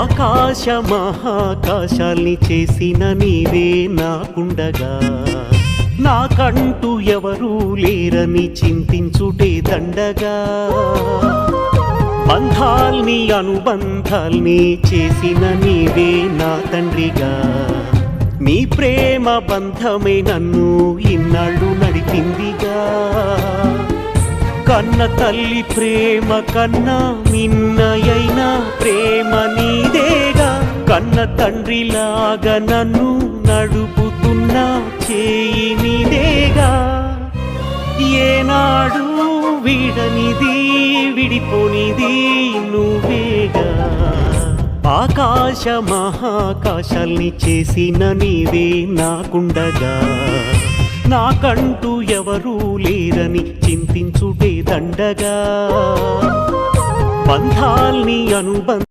ఆకాశ మహాకాశాల్ని చేసిన నీవే నాకుండగా నాకంటూ ఎవరూ లేరని చింతించుటే దండగా బంధాల్ని అనుబంధాల్ని చేసిన నీవే నా తండ్రిగా నీ ప్రేమ బంధమే నన్ను ఇన్నాళ్ళు నడిపిందిగా కన్న తల్లి ప్రేమ కన్నా మిన్నయైన ప్రేమ నీదేగా కన్న తండ్రిలాగా నన్ను నడుపుతున్న చేయి నీదేగా ఏనాడు వీడనిది విడిపోనిది నువ్వేగా ఆకాశ మహాకాశాల్ని చేసిన నీవే నాకుండగా నాకంటూ ఎవరూ లేరని చింతించుటే దండగా బంధాల్ని అనుబంధ